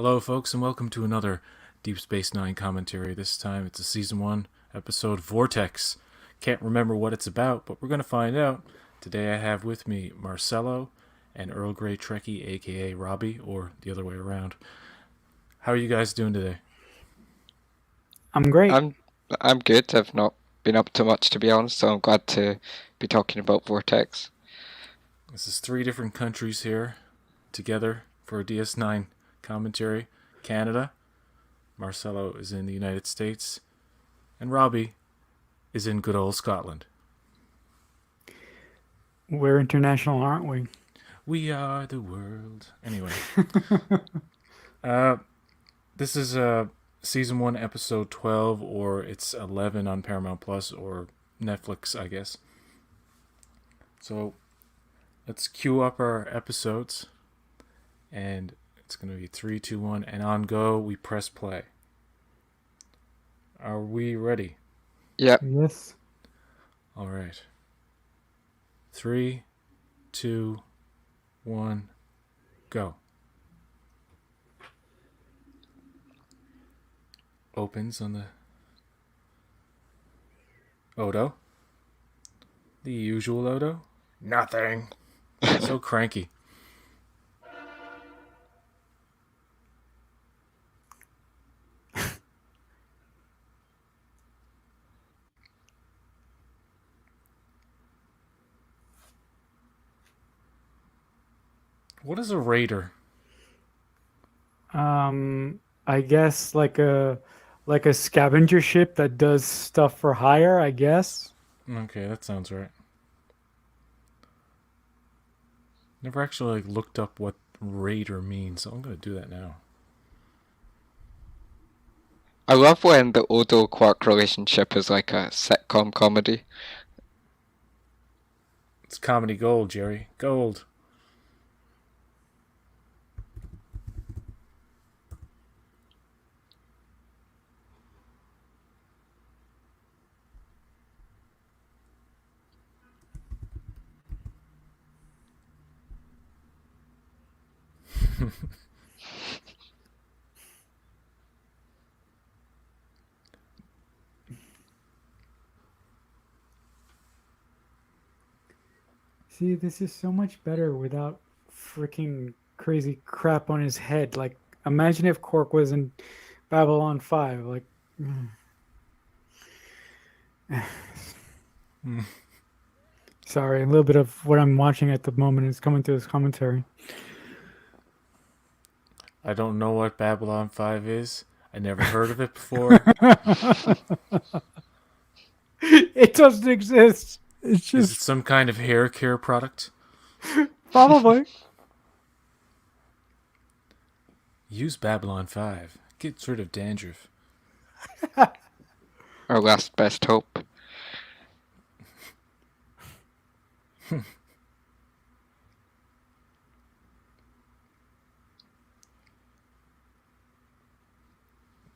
Hello, folks, and welcome to another Deep Space Nine commentary. This time it's a Season 1 episode, Vortex. Can't remember what it's about, but we're going to find out. Today I have with me Marcelo and Earl Grey Trekkie, aka Robbie, or the other way around. How are you guys doing today? I'm great. I'm good. I've not been up to much, to be honest, so I'm glad to be talking about Vortex. This is 3 different countries here together for a DS9 commentary. Canada, Marcelo is in the United States, and Robbie is in good old Scotland. We're international, aren't we? We are the world. Anyway, this is season 1, episode 12, or it's 11 on Paramount Plus or Netflix, I guess. So let's queue up our episodes, and it's going to be 3, 2, 1, and on go we press play. Are we ready? Yep. Yes. All right. 3, 2, 1, go. Opens on the Odo. The usual Odo. Nothing. So cranky. What is a raider? I guess like a scavenger ship that does stuff for hire, I guess. Okay, that sounds right. Never actually looked up what raider means, so I'm gonna do that now. I love when the Odo Quark relationship is like a sitcom comedy. It's comedy gold, Jerry. Gold. See, this is so much better without freaking crazy crap on his head. Like, imagine if Quark was in Babylon 5. Like, sorry, a little bit of what I'm watching at the moment is coming through this commentary. I don't know what Babylon 5 is. I never heard of it before. It doesn't exist. It's Is it just some kind of hair care product? probably. Use Babylon 5. Gets rid of dandruff. Our last best hope.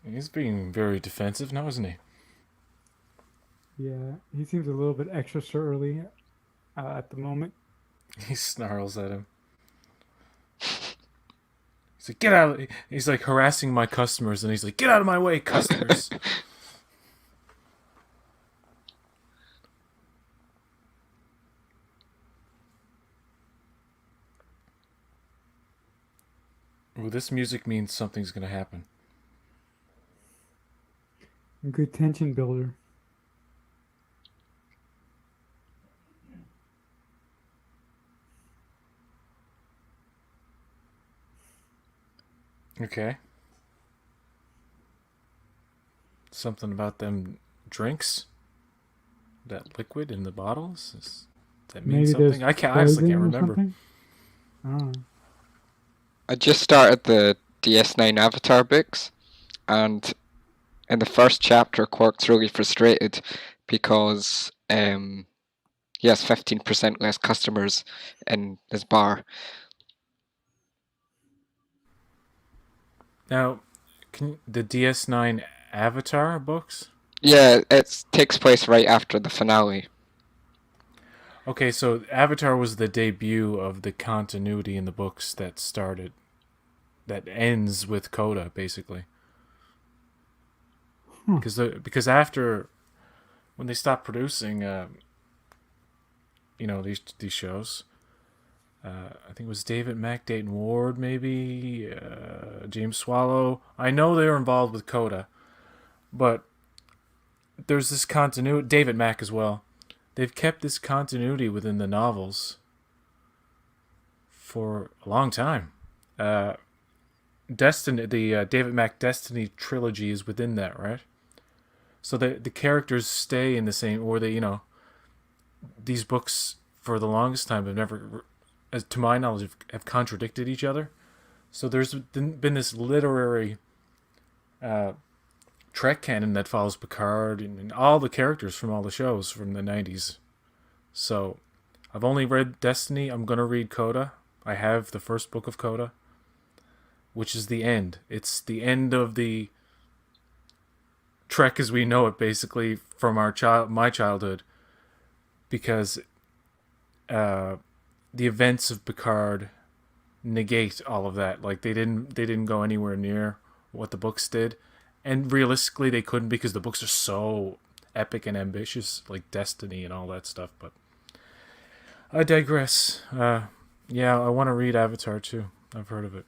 He's being very defensive now, isn't he? Yeah, he seems a little bit extra surly at the moment. He snarls at him. He's like, get out. He's like harassing my customers, and he's like, get out of my way, customers. Ooh, this music means something's gonna happen. Good tension builder. Okay. Something about them drinks? That liquid in the bottles? Does that mean Maybe something? there's I honestly poison can't or remember. something. I don't know. I just started the DS9 Avatar books, and in the first chapter, Quark's really frustrated because he has 15% less customers in his bar. Now, the DS9 Avatar books? Yeah, it takes place right after the finale. Okay, so Avatar was the debut of the continuity in the books that started that ends with Coda, basically. Hmm. Because after when they stopped producing, these shows, I think it was David Mack, Dayton Ward, maybe James Swallow. I know they were involved with Coda, but there's this continuity. David Mack as well. They've kept this continuity within the novels for a long time. Destiny, the David Mack Destiny trilogy is within that, right? So the characters stay in the same, or these books for the longest time have never, as to my knowledge, have contradicted each other. So there's been this literary Trek canon that follows Picard and all the characters from all the shows from the 90s. So I've only read Destiny. I'm going to read Coda. I have the first book of Coda, which is the end. It's the end of the Trek as we know it, basically, from my childhood, because the events of Picard negate all of that. Like they didn't go anywhere near what the books did, and realistically they couldn't, because the books are so epic and ambitious, like Destiny and all that stuff. But I digress. Yeah, I want to read Avatar too. I've heard of it.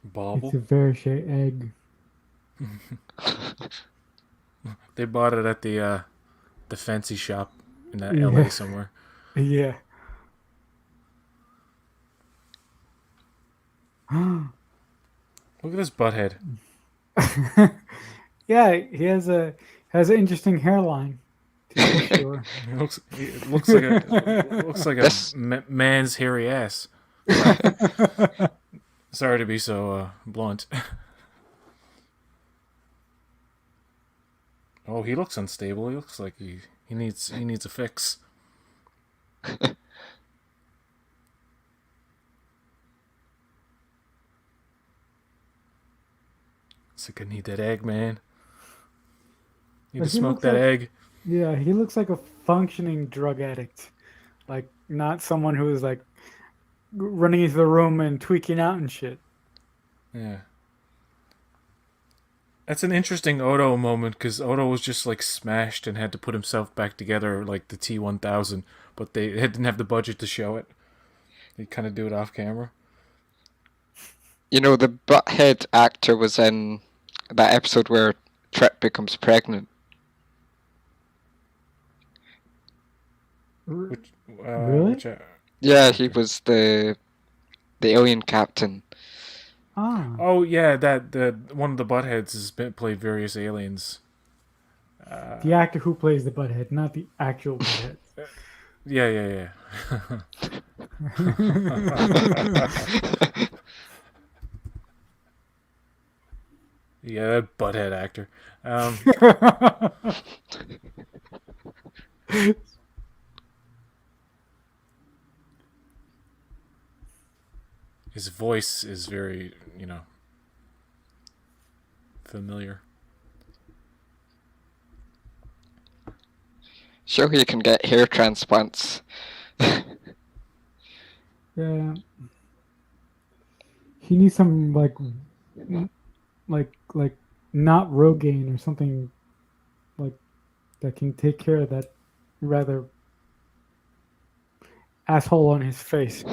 It's Bauble. a Verche egg. They bought it at the fancy shop in that Yeah. LA somewhere. Yeah. Look at this butthead. Yeah, he has an interesting hairline. To be sure. It looks like This- a man's hairy ass. Sorry to be so blunt. Oh, he looks unstable. He looks like he needs a fix. It's like, I need that egg, man. Need But to he smoke looks that like- egg. Yeah, he looks like a functioning drug addict. Like, not someone who is like running into the room and tweaking out and shit. Yeah. That's an interesting Odo moment, because Odo was just like smashed and had to put himself back together like the T-1000, but they didn't have the budget to show it. They kind of do it off camera. You know, the butthead actor was in that episode where Trip becomes pregnant. Which, Really? Yeah, he was the alien captain. Ah. Oh yeah, the one of the buttheads has played various aliens. The actor who plays the butthead, not the actual butthead. Yeah. Yeah, that butthead actor. His voice is very, familiar. Sure, he can get hair transplants. Yeah. He needs some like not Rogaine or something like that can take care of that rather asshole on his face.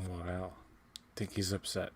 Wow. I think he's upset.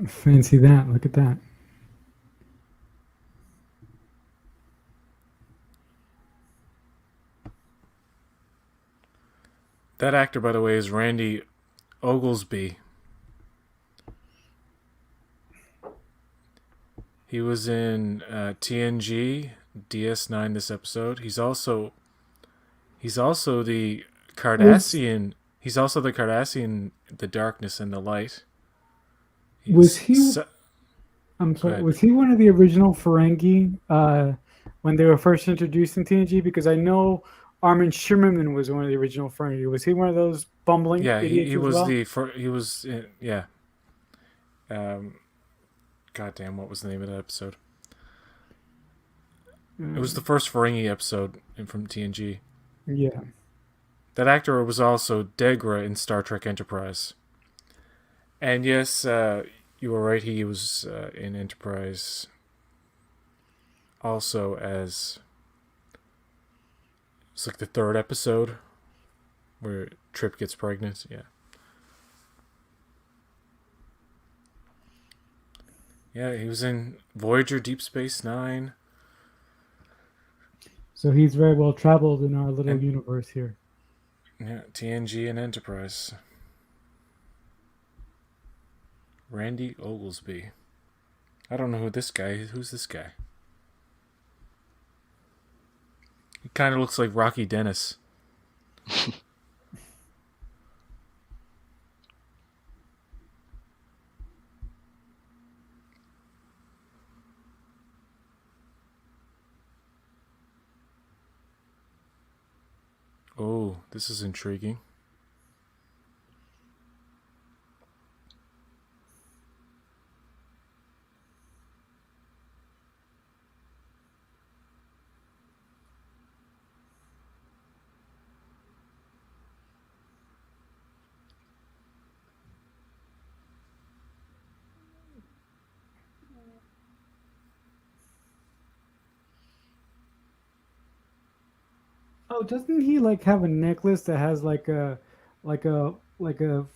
Fancy that. Look at that. That actor, by the way, is Randy Oglesby. He was in TNG, DS9 this episode. He's also the Was Cardassian. He's also the Cardassian, the darkness and the light. was He's he? I'm go sorry. ahead. Was he one of the original Ferengi when they were first introduced in TNG? Because I know Armin Shimmerman was one of the original Ferengi. Was he one of those bumbling Yeah, he idiots as was well? he was yeah. Um, goddamn, what was the name of that episode? It was the first Ferengi episode from TNG. Yeah. That actor was also Degra in Star Trek Enterprise. And yes, you were right. He was in Enterprise also as it's like the third episode where Trip gets pregnant. Yeah. Yeah, he was in Voyager, Deep Space Nine, So he's very well traveled in our little and universe here. yeah, TNG and Enterprise. Randy Oglesby. I don't know who this guy is. Who's this guy? He kind of looks like Rocky Dennis. Oh, this is intriguing. Oh, doesn't he like have a necklace that has like a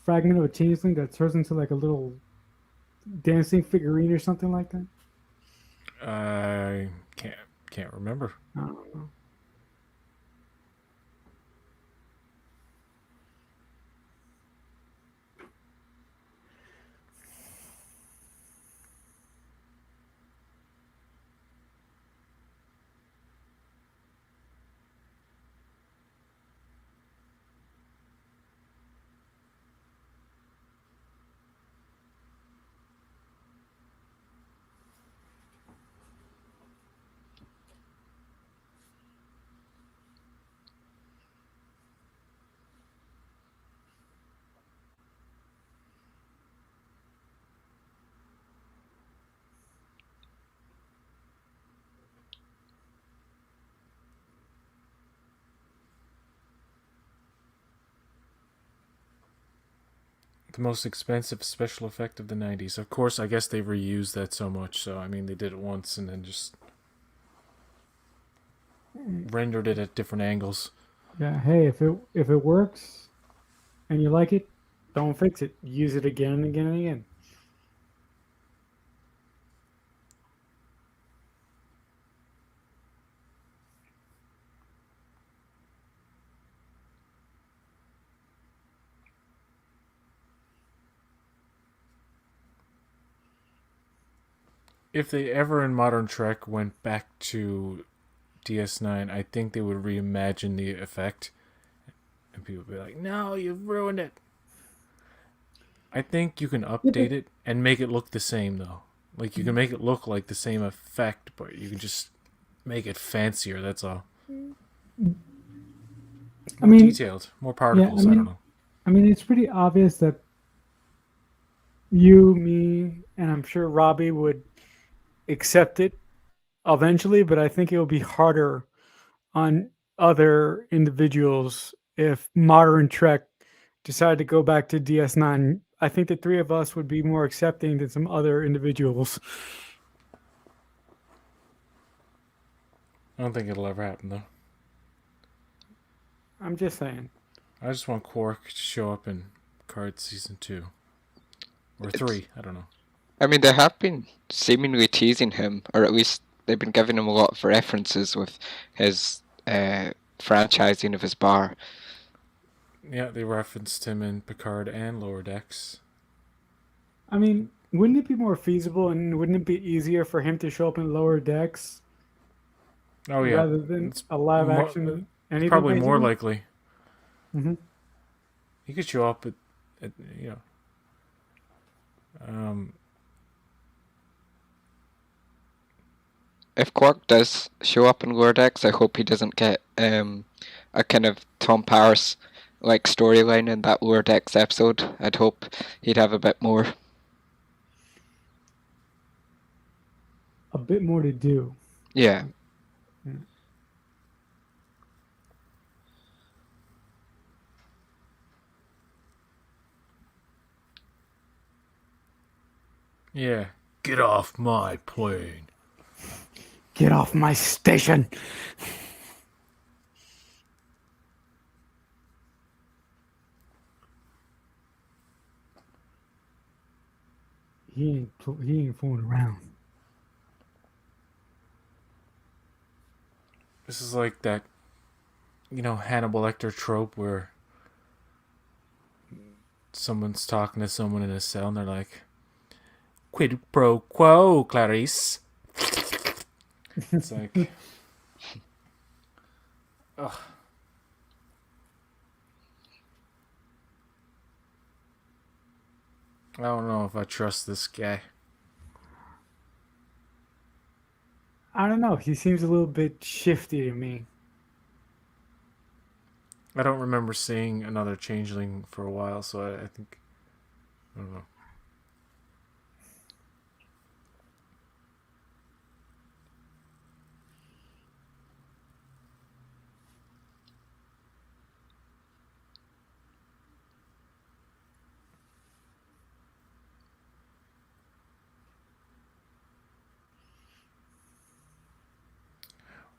fragment of a changeling that turns into like a little dancing figurine or something like that? I can't remember. I don't know. The most expensive special effect of the 90s. Of course, I guess they reused that so much. So, I mean, they did it once and then just rendered it at different angles. Yeah, hey, if it works and you like it, don't fix it. Use it again and again and again. If they ever in modern Trek went back to DS9, I think they would reimagine the effect. And people would be like, no, you've ruined it. I think you can Yeah, update it and make it look the same, though. Like, you can make it look like the same effect, but you can just make it fancier, that's all. I More mean, detailed, more yeah, particles, I don't know. I mean, it's pretty obvious that you, me, and I'm sure Robbie would accept it eventually, but I think it will be harder on other individuals if modern Trek decided to go back to DS9. I think the three of us would be more accepting than some other individuals. I don't think it'll ever happen, though. I'm just saying. I just want Quark to show up in Card Season 2. Or 3, I don't know. I mean, they have been seemingly teasing him, or at least they've been giving him a lot of references with his franchising of his bar. Yeah, they referenced him in Picard and Lower Decks. I mean, wouldn't it be more feasible and wouldn't it be easier for him to show up in Lower Decks Oh yeah, rather than it's a live more, action it's anything, probably more basically? likely. Hmm. He could show up at um, If Quark does show up in Lower Decks, I hope he doesn't get a kind of Tom Paris like storyline in that Lower Decks episode. I'd hope he'd have a bit more. A bit more to do. Yeah. yeah. Get off my plane. Get off my station. He ain't fooling around. This is like that, Hannibal Lecter trope where someone's talking to someone in a cell and they're like, "Quid pro quo, Clarice." It's like, ugh. I don't know if I trust this guy. I don't know. He seems a little bit shifty to me. I don't remember seeing another changeling for a while, so I think, I don't know.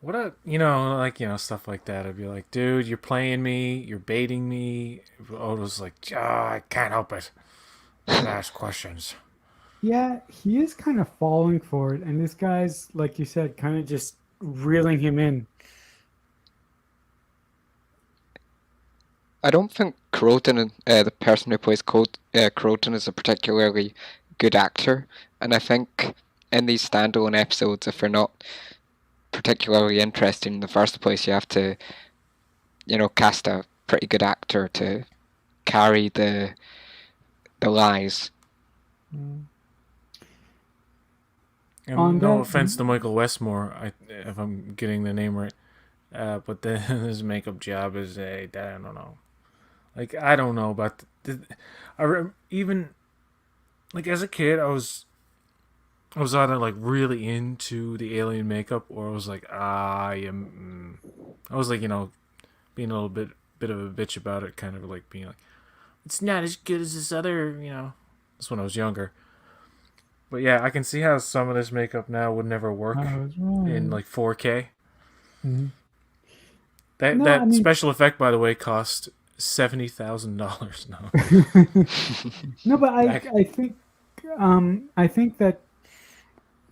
What stuff like that. I'd be like, dude, you're playing me, you're baiting me. Odo's like, I can't help it. I gotta ask questions. Yeah, he is kind of falling for it, and this guy's, like you said, kind of just reeling him in. I don't think Croton, the person who plays Croton, is a particularly good actor, and I think in these standalone episodes, if you're not particularly interesting in the first place, you have to, cast a pretty good actor to carry the lies. And no offense to Michael Westmore, if I'm getting the name right, but his makeup job is I don't know. Like, I don't know about even like as a kid, I was either like really into the alien makeup, or I was like, I am. I was like, being a little bit of a bitch about it, kind of like being like, it's not as good as this other, That's when I was younger. But yeah, I can see how some of this makeup now would never work in like 4K. Mm-hmm. That special effect, by the way, cost $70,000 now. No, but I think that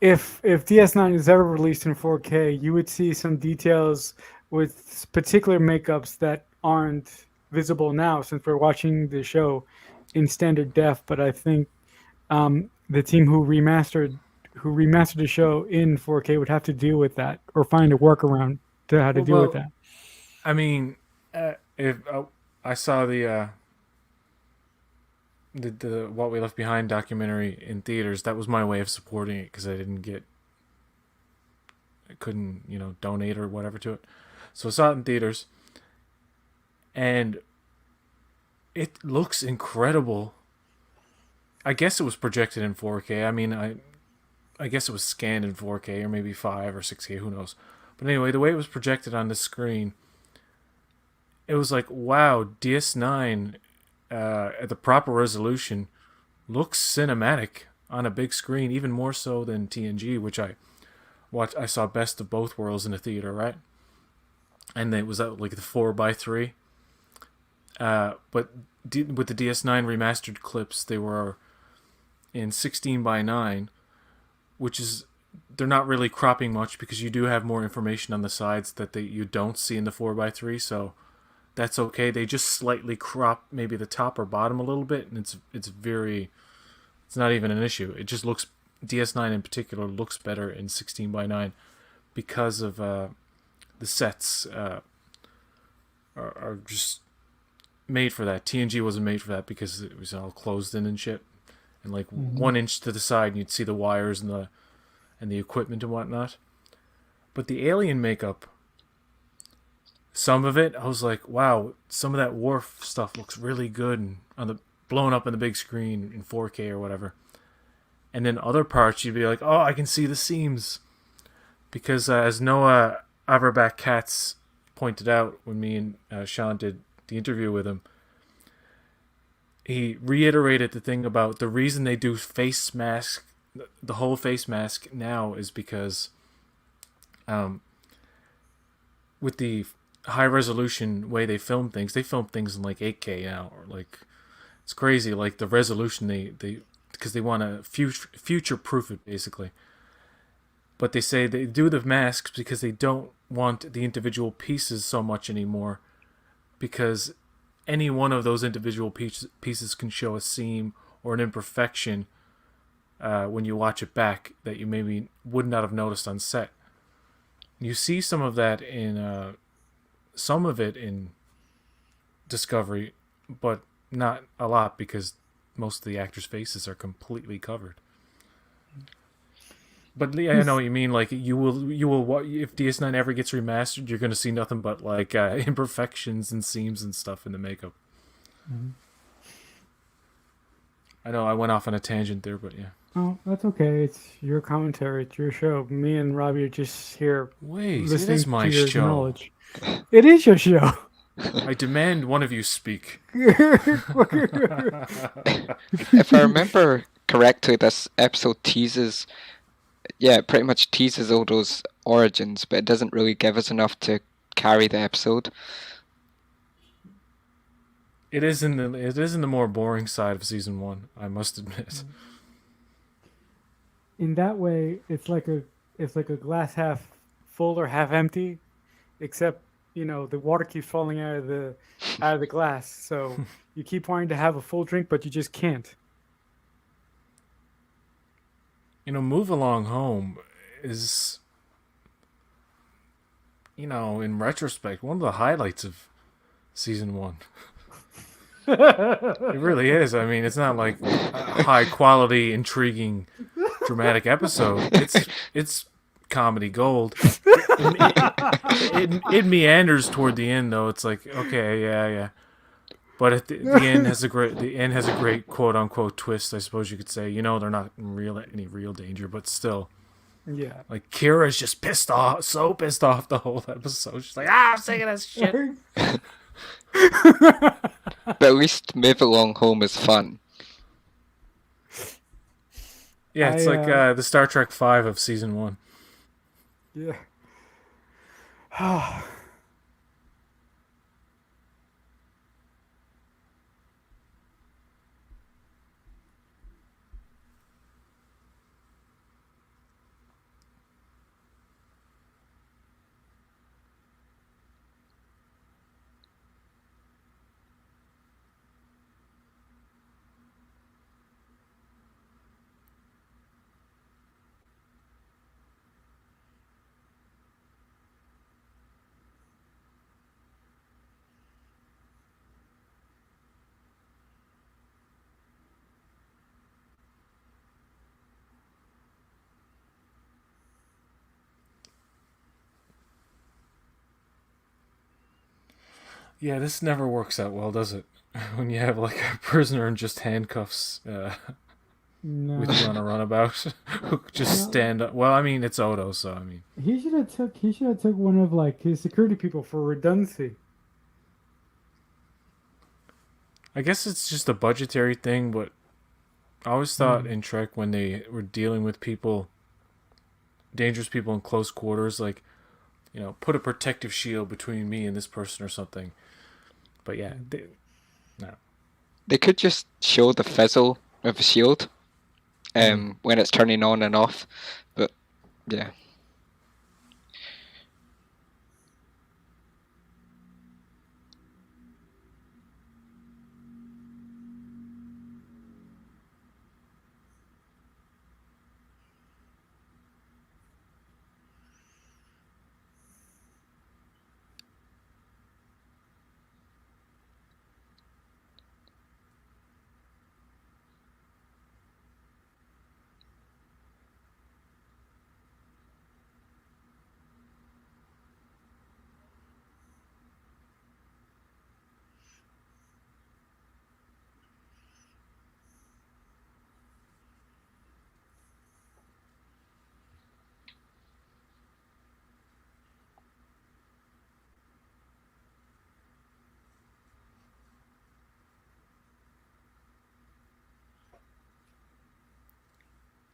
if DS9 is ever released in 4K, you would see some details with particular makeups that aren't visible now, since we're watching the show in standard def. But I think the team who remastered the show in 4K would have to deal with that, or find a workaround to how to deal with that. I mean, if I saw the What We Left Behind documentary in theaters, that was my way of supporting it, because I couldn't donate or whatever to it. So I saw it in theaters, and it looks incredible. I guess it was projected in 4K. I mean, I guess it was scanned in 4K, or maybe 5 or 6K, who knows. But anyway, the way it was projected on the screen, it was like, wow, DS9 at the proper resolution looks cinematic on a big screen, even more so than TNG, which I saw Best of Both Worlds in the theater, right? And it was at like the 4:3. But with the DS9 remastered clips, they were in 16:9, which is they're not really cropping much because you do have more information on the sides that you don't see in the 4:3. So that's okay. They just slightly crop maybe the top or bottom a little bit, and it's not even an issue. It just looks DS9 in particular looks better in 16:9 because of the sets are just made for that. TNG wasn't made for that because it was all closed in and shit, and like 1 inch to the side, and you'd see the wires and the equipment and whatnot. But the alien makeup, some of it, I was like, wow, some of that Worf stuff looks really good and blown up on the big screen in 4K or whatever. And then other parts, you'd be like, oh, I can see the seams. Because as Noah Averbach-Katz pointed out when me and Sean did the interview with him, he reiterated the thing about the reason they do face mask, the whole face mask now is because with the high resolution way they film things in like 8K now, or like it's crazy, like the resolution they because they want to future proof it basically. But they say they do the masks because they don't want the individual pieces so much anymore, because any one of those individual pieces can show a seam or an imperfection when you watch it back that you maybe would not have noticed on set. You see some of that in Discovery, but not a lot because most of the actors' faces are completely covered. But I know what you mean. Like you will if DS9 ever gets remastered, you're going to see nothing but like imperfections and seams and stuff in the makeup. Mm-hmm. I know I went off on a tangent there, but yeah. Oh, that's okay. It's your commentary. It's your show. Me and Robbie are just here Wait, it listening is my to your show. knowledge. It is your show. I demand one of you speak. If I remember correctly, this episode pretty much teases all those origins, but it doesn't really give us enough to carry the episode. It is in the more boring side of season 1, I must admit. In that way, it's like a glass half full or half empty, except the water keeps falling out of the glass. So you keep wanting to have a full drink, but you just can't. Move Along Home is, in retrospect, one of the highlights of season 1. It really is. I mean, it's not like a high quality, intriguing, dramatic episode. It's comedy gold. It meanders toward the end, though. It's like, okay, yeah. But the end has a great quote unquote twist, I suppose you could say. They're not in any real danger, but still. Yeah. Like Kira's just pissed off the whole episode. She's like, I'm sick of this shit. But at least Move Along Home is fun. Yeah, it's like the Star Trek V of season 1. Yeah. Yeah, this never works out well, does it? When you have like a prisoner in just handcuffs No. with you on a runabout who just stand up. Well, I mean, it's Odo, so I mean, He should have took one of like his security people for redundancy. I guess it's just a budgetary thing. But I always thought in Trek when they were dealing with dangerous people in close quarters, like put a protective shield between me and this person or something. But yeah, no. They could just show the fizzle of a shield. when it's turning on and off. But yeah.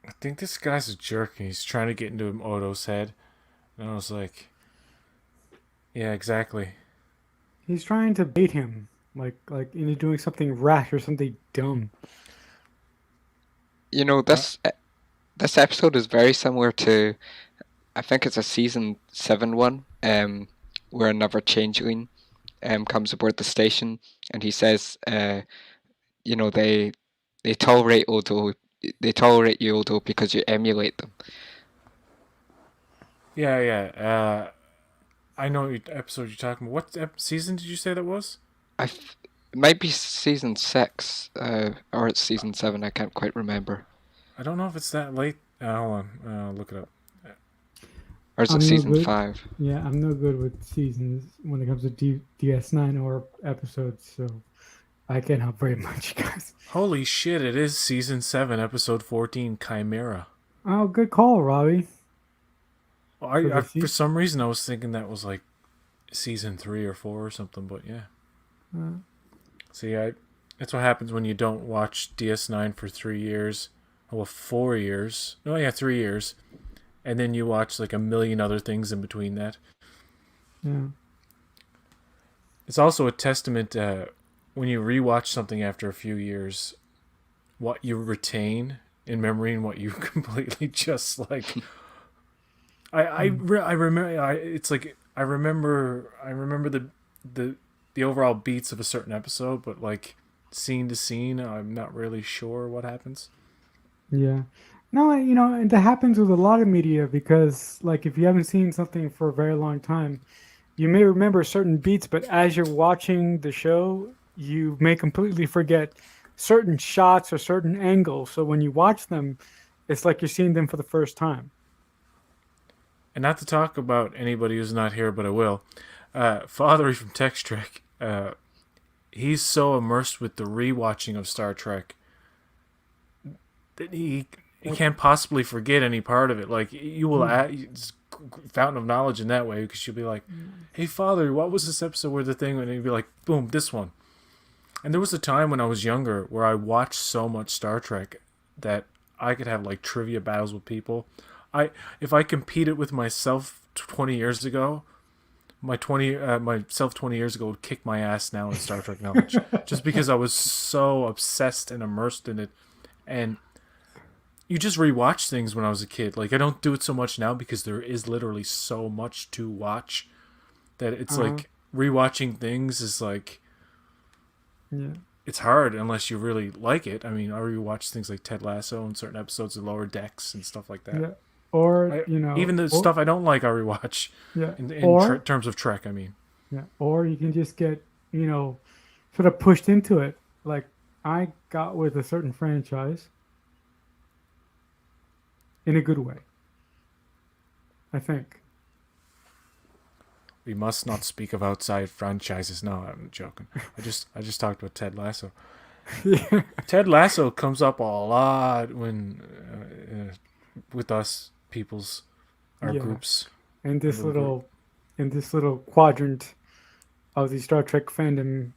I think this guy's a jerk and he's trying to get into Odo's head. And I was like, yeah, exactly. He's trying to bait him, like into doing something rash or something dumb. You know, this episode is very similar to, I think it's a season 7 one, where another changeling comes aboard the station, and he says, you know, they tolerate Odo, they tolerate you, Odo, because you emulate them. Yeah. I know what episode you're talking about. What season did you say that was? It might be season 6, or it's season 7. I can't quite remember. I don't know if it's that late. Hold on, I'll look it up. Or is it season 5? Yeah, I'm no good with seasons when it comes to DS9 or episodes, so I can't help very much, guys. Holy shit! It is season 7, episode 14, Chimera. Oh, good call, Robbie. I for some reason I was thinking that was like season 3 or 4 or something, but yeah. See, that's what happens when you don't watch DS9 for 3 years. Well, 4 years. No, yeah, 3 years. And then you watch like a million other things in between that. Yeah. It's also a testament when you rewatch something after a few years, what you retain in memory and what you completely just like. I remember. It's like I remember the overall beats of a certain episode, but like scene to scene, I'm not really sure what happens. Yeah. No, and that happens with a lot of media because, like, if you haven't seen something for a very long time, you may remember certain beats, but as you're watching the show, you may completely forget certain shots or certain angles. So when you watch them, it's like you're seeing them for the first time. And not to talk about anybody who's not here, but I will. Fathery from Text Trek, he's so immersed with the rewatching of Star Trek that he can't possibly forget any part of it. Like, you will it's fountain of knowledge in that way, because you'll be like, hey, Father, what was this episode where the thing, and he'd be like, boom, this one. And there was a time when I was younger where I watched so much Star Trek that I could have like trivia battles with people. If I competed with myself 20 years ago, myself 20 years ago would kick my ass now in Star Trek knowledge, just because I was so obsessed and immersed in it. And you just rewatch things when I was a kid. Like, I don't do it so much now because there is literally so much to watch that it's like rewatching things is like, it's hard unless you really like it. I mean, I rewatch things like Ted Lasso and certain episodes of Lower Decks and stuff like that. Yeah. Or, even the stuff I don't like, I rewatch. Yeah. In terms of Trek, I mean. Yeah. Or you can just get, sort of pushed into it. Like I got with a certain franchise in a good way, I think. We must not speak of outside franchises. No, I'm joking. I just talked about Ted Lasso. Yeah. Ted Lasso comes up a lot when with us our groups. In this little quadrant of the Star Trek fandom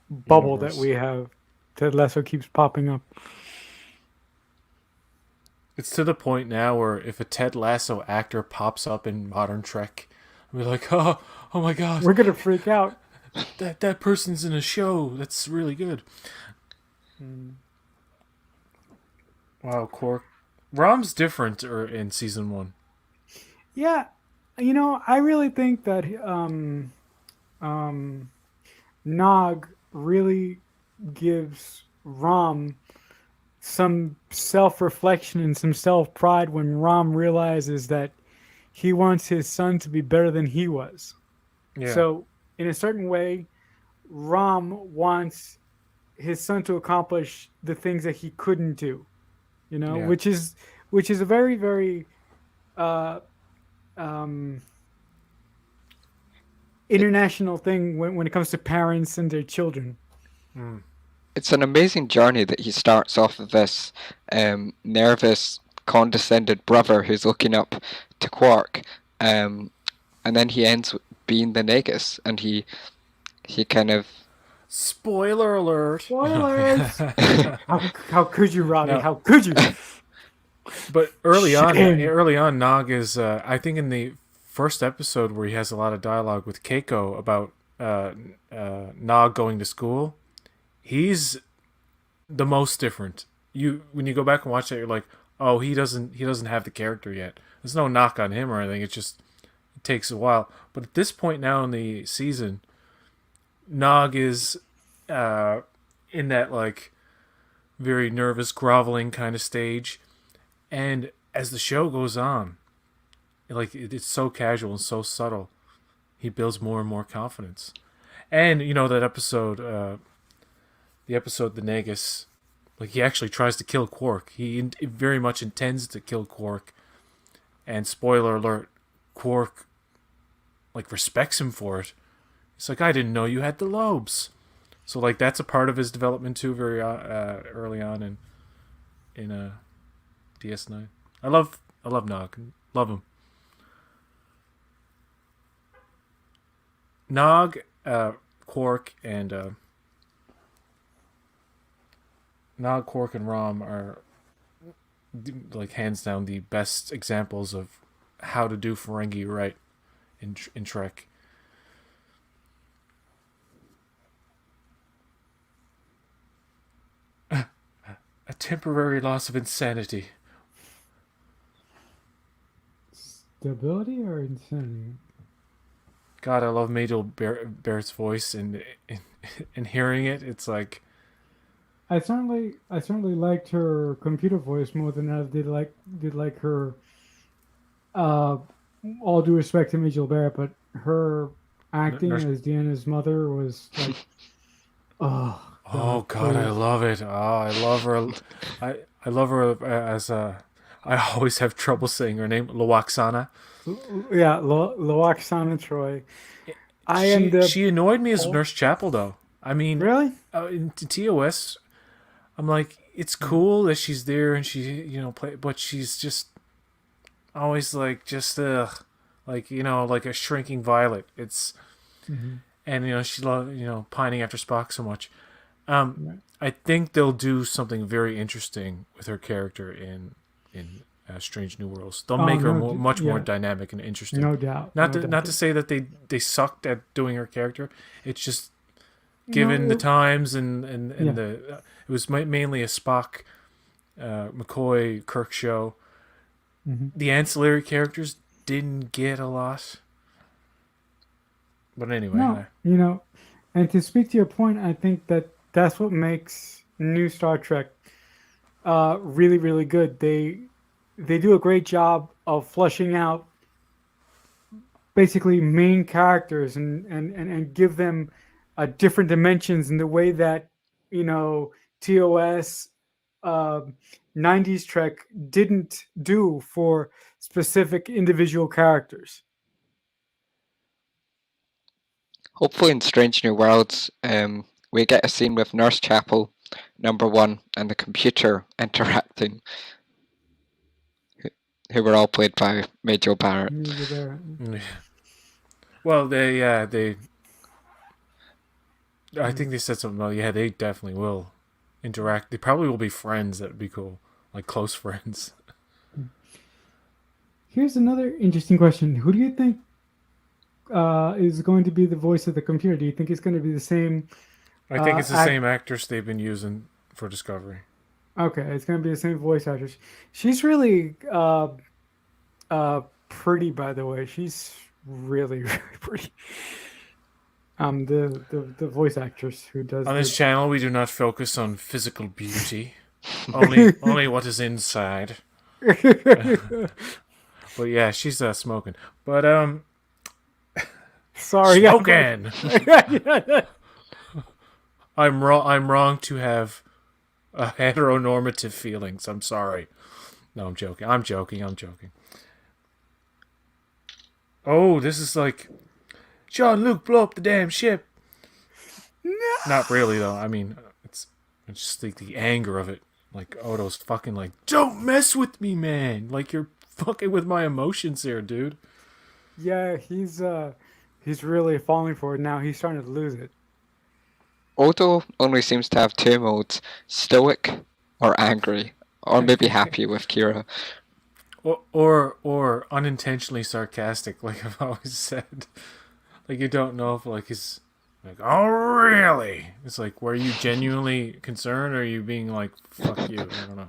bubble that we have, Ted Lasso keeps popping up. It's to the point now where if a Ted Lasso actor pops up in modern Trek, we're like, oh my god, we're gonna freak out. That person's in a show that's really good. Wow, Quark. Rom's different in season one. Yeah, I really think that um, Nog really gives Rom some self reflection and some self pride when Rom realizes that he wants his son to be better than he was. Yeah, So, in a certain way, Rom wants his son to accomplish the things that he couldn't do, yeah. which is a very, very uh, um, It, international thing when it comes to parents and their children. Mm. it's an amazing journey that he starts off of this nervous, condescended brother who's looking up to Quark, and then he ends being the Negus, and he kind of Spoiler alert. Spoilers! How could you, Robbie? No. How could you? But Shame. early on, Nog is. I think in the first episode where he has a lot of dialogue with Keiko about Nog going to school, he's the most different. When you go back and watch that, you're like, oh, he doesn't have the character yet. There's no knock on him or anything. It takes a while. But at this point now in the season, Nog is in that like very nervous, groveling kind of stage. And as the show goes on, it's so casual and so subtle, he builds more and more confidence. And that episode, the episode The Negus, like he actually tries to kill Quark. He very much intends to kill Quark. And spoiler alert, Quark like respects him for it. He's like, I didn't know you had the lobes. So like that's a part of his development too, very early on in DS9. I love Nog. Love him. Nog, Quark, and Nog, Quark, and Rom are like hands down the best examples of how to do Ferengi right in Trek. A temporary loss of insanity. Stability or insanity? God, I love Majel Barrett's voice, and hearing it, it's like I certainly liked her computer voice more than I did like her. Uh, all due respect to Majel Barrett, but her acting Nurse. as Deanna's mother was like, oh Oh God, I please. love it. Oh, I love her. I love her as a. I always have trouble saying her name, Loaxana. Yeah, Loaxana Troy. I am She the she annoyed me as oh, Nurse Chapel though. I mean, really. in TOS, I'm like, it's cool that she's there and she play, but she's just always like just like like a shrinking violet. It's Mm-hmm. and she love pining after Spock so much. Um, Right. I think they'll do something very interesting with her character in Strange New Worlds. They'll Oh make her no, much more yeah, dynamic and interesting. no doubt, Not no to doubt. not to say that they sucked at doing her character. It's just No, given the times and yeah. the it was mainly a Spock, McCoy, Kirk show. Hmm. The ancillary characters didn't get a lot. But No, anyway, and to speak to your point, I think that that's what makes new Star Trek really, really good. They do a great job of fleshing out basically main characters and give them different dimensions in the way that you know TOS uh, 90s Trek didn't do for specific individual characters. hopefully in Strange New Worlds, we get a scene with Nurse Chapel, number one, and the computer interacting, who were all played by Majel Barrett. You're there. well they I think they said something about they definitely will interact. They probably will be friends. That'd be cool, like close friends. Here's another interesting question. Who do you think is going to be the voice of the computer? Do you think it's going to be the same I think it's the act? same actress they've been using for Discovery. Okay, it's gonna be the same voice actress. She's really pretty, by the way. She's really really pretty. The voice actress who does On the. this channel, we do not focus on physical beauty, only what is inside. But yeah, she's smoking. But Sorry, smoking. I'm wrong. I'm wrong to have heteronormative feelings. I'm sorry. No, I'm joking. I'm joking. I'm joking. Oh, this is like Jean-Luc blow up the damn ship. Not really though. I mean, it's just like the anger of it. Like Odo's fucking like, don't mess with me, man. Like you're fucking with my emotions here, dude. Yeah, he's really falling for it now. He's starting to lose it. Odo only seems to have two modes: stoic or angry, or maybe happy with Kira. Or unintentionally sarcastic, like I've always said. Like you don't know if like he's like, oh really? It's like, were you genuinely concerned, or are you being like, fuck you? I don't know.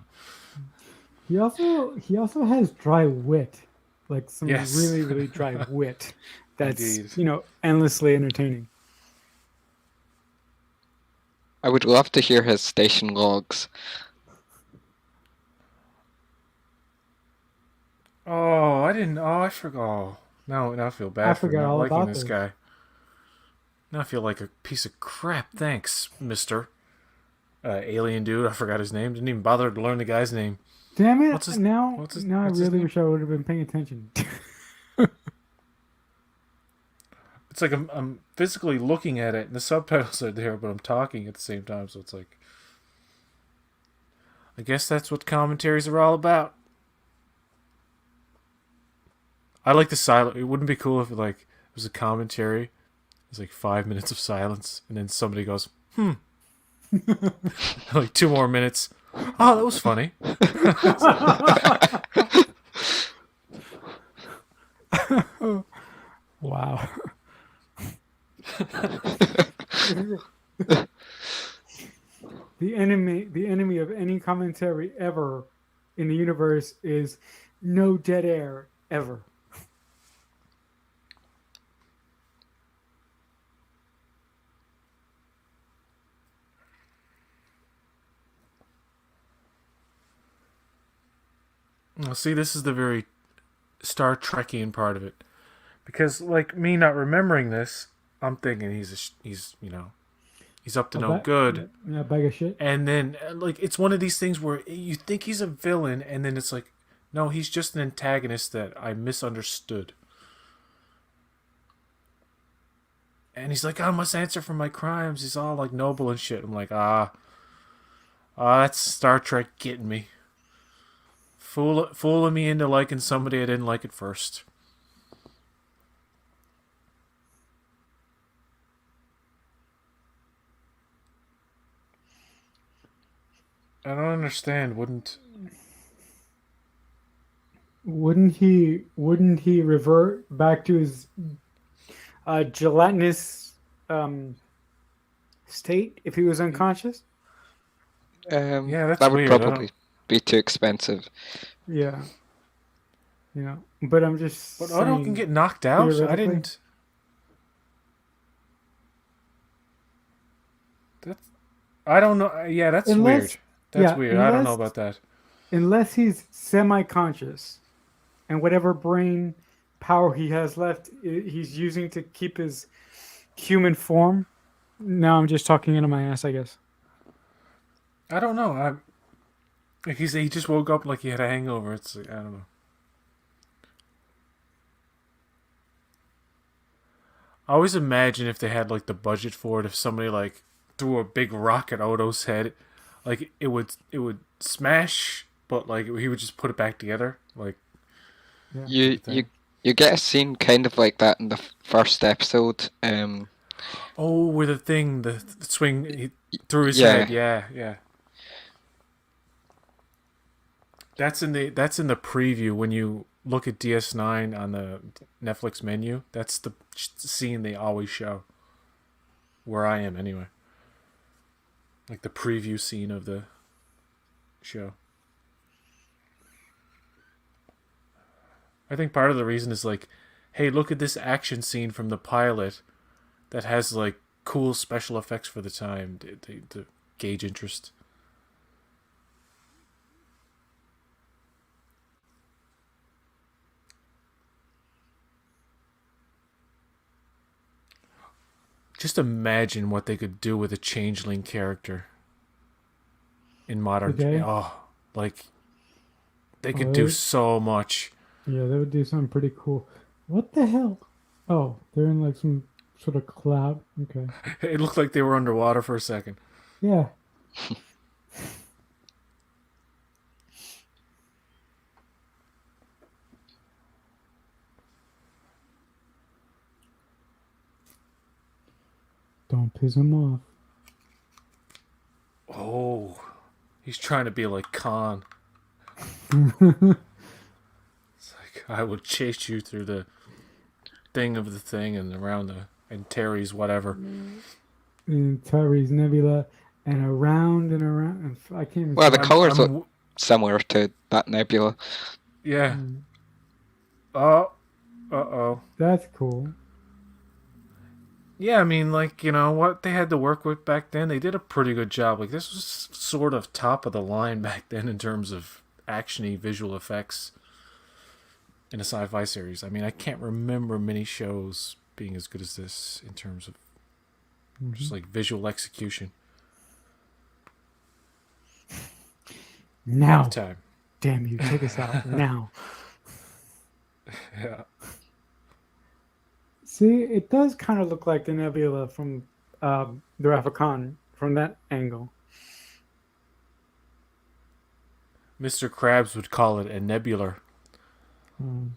He also has dry wit, like some Yes. really really dry wit. That's Indeed. Endlessly entertaining. I would love to hear his station logs. Oh, I didn't. Oh, I forgot. Oh, now I feel bad I for forgot not all liking about this this. guy. Now I feel like a piece of crap. Thanks, Mister Alien Dude. I forgot his name. Didn't even bother to learn the guy's name. Damn it! What's his? Now What's his? now I What's his really name? wish I would have been paying attention. It's like I'm physically looking at it, and the subtitles are there, but I'm talking at the same time. So it's like, I guess that's what commentaries are all about. I like the silent. It wouldn't be cool if it was a commentary. It's like 5 minutes of silence, and then somebody goes, like 2 more minutes. Oh, that was funny. Wow. The enemy of any commentary ever in the universe is no dead air ever. Well, see, this is the very Star Trekian part of it, because like me not remembering this, I'm thinking he's up to no good. Yeah, bag of shit. And then, like, it's one of these things where you think he's a villain, and then it's like, no, he's just an antagonist that I misunderstood. And he's like, I must answer for my crimes. He's all like noble and shit. I'm like, that's Star Trek getting me. Fooling me into liking somebody I didn't like at first. I don't understand. Wouldn't he revert back to his gelatinous state if he was unconscious? Yeah, that's that would weird. probably be too expensive. Yeah. But I'm just But saying, Odo can get knocked out. I theoretically. didn't. I don't know. Yeah, that's weird. That's weird. I don't know about that. Unless he's semi-conscious, and whatever brain power he has left, he's using to keep his human form. Now I'm just talking into my ass, I guess. I don't know. He just woke up like he had a hangover. It's like, I don't know. I always imagine if they had like the budget for it, if somebody like threw a big rock at Odo's head, like it would smash, but like he would just put it back together. Like you get a scene kind of like that in the first episode. Oh, where the swing he threw his Yeah. head. Yeah. That's in the preview when you look at DS9 on the Netflix menu. That's the scene they always show. Where I am, anyway. Like the preview scene of the show. I think part of the reason is like, hey, look at this action scene from the pilot that has like cool special effects for the time to gauge interest. Just imagine what they could do with a changeling character in modern. Today? Oh, like they Oh, could they do would, so much. yeah, they would do something pretty cool. What the hell? Oh, they're in like some sort of cloud. Okay. It looked like they were underwater for a second. Yeah. Don't piss him off. Oh, he's trying to be like Khan. It's like I will chase you through the thing of the thing and around the and Terry's whatever. And Tyrese Nebula and around and around. And I can't even. Well, the say- colors look similar to that nebula. Yeah. Mm, Oh. Uh-oh. That's cool. Yeah, I mean, like, you know, what they had to work with back then, they did a pretty good job. Like, this was sort of top of the line back then in terms of actiony visual effects in a sci-fi series. I mean, I can't remember many shows being as good as this in terms of just, like, visual execution. Now, At the time. damn you, take us out now. Yeah. See, it does kind of look like the nebula from the Raffican from that angle. Mr. Krabs would call it a nebular. Mm.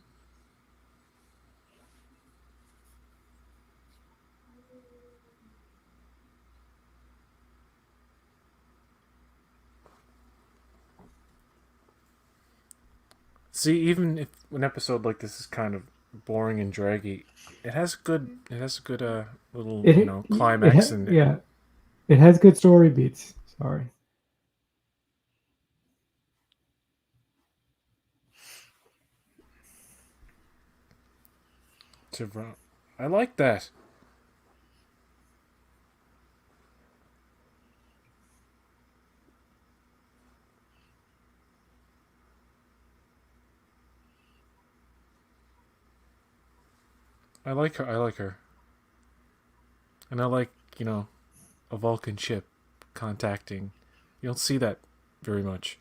See, even if an episode like this is kind of boring and draggy, it has a good little climax and yeah, it has good story beats. Sorry. I like that. I like her. I like her. And I like, a Vulcan ship contacting. You don't see that very much.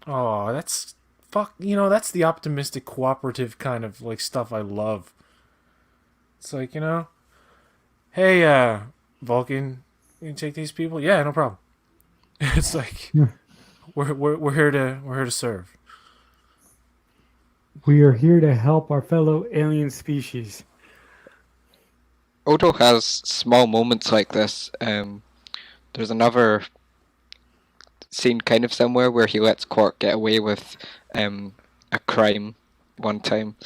Oh, that's that's the optimistic cooperative kind of like stuff I love. It's like, hey, Vulcan, you can take these people? Yeah, no problem. It's like Yeah. we're here to serve. We are here to help our fellow alien species. Odo has small moments like this. There's another scene kind of somewhere where he lets Quark get away with a crime one time.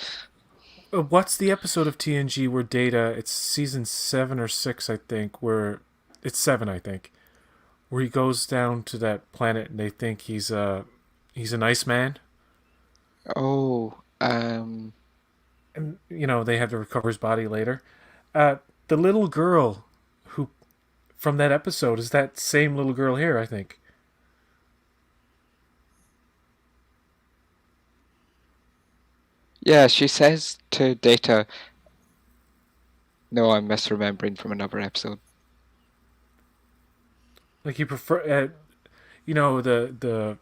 What's the episode of TNG where Data? It's season 7 or 6, I think. Where it's 7, I think. Where he goes down to that planet and they think he's an Iceman. Oh, And they have to recover his body later. The little girl who from that episode is that same little girl here, I think. yeah, she says to Data, no, I'm misremembering from another episode. Like you prefer, the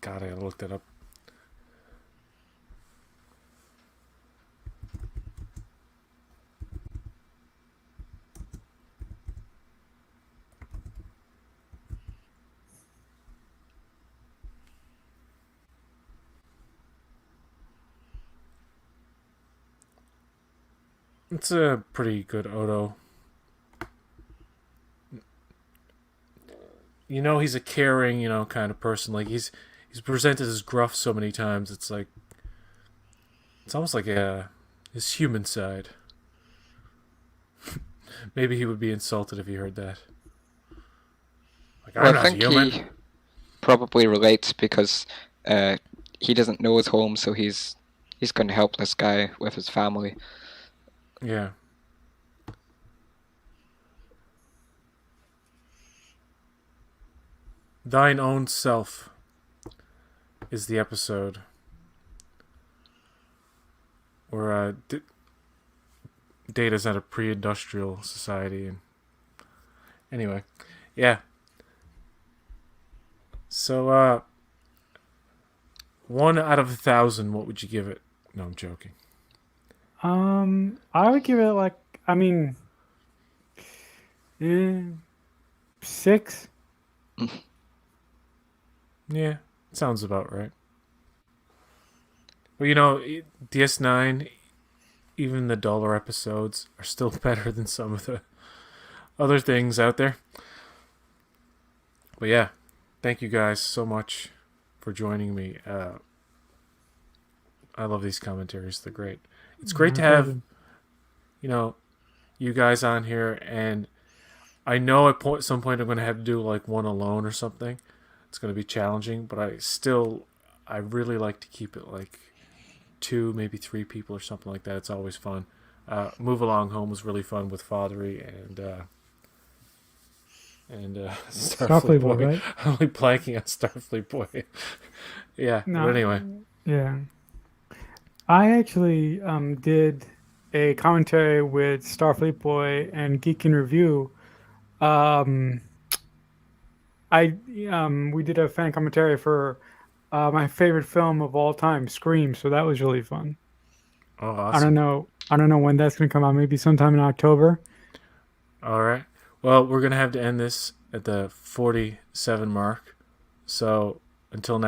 God, I gotta look that up. It's a pretty good Odo. He's a caring, kind of person. Like he's presented as gruff so many times. It's like it's almost like His human side. Maybe he would be insulted if he heard that. Like, I'm Well, I not think human. he probably relates because he doesn't know his home, so he's going to help this guy with his family. Yeah. Thine Own Self is the episode where Data's at a pre-industrial society, and anyway, yeah. So, 1 out of 1,000, what would you give it? No, I'm joking. I would give it like, I mean, 6. Yeah, sounds about right. Well, you know, DS9, even the duller episodes are still better than some of the other things out there. But yeah, thank you guys so much for joining me. I love these commentaries. They're great. It's great to have, you know, you guys on here, and I know at some point I'm going to have to do like one alone or something. It's going to be challenging, but I really like to keep it like 2, maybe 3 people or something like that. It's always fun. Move Along Home was really fun with Fathery and Starfleet Boy. Right? I'm like blanking on Starfleet Boy. Yeah, No, but anyway. Yeah. I actually did a commentary with Starfleet Boy and Geek in Review. We did a fan commentary for my favorite film of all time, Scream. So that was really fun. Oh, awesome. I don't know when that's going to come out. Maybe sometime in October. All right. Well, we're going to have to end this at the 47 mark. So until next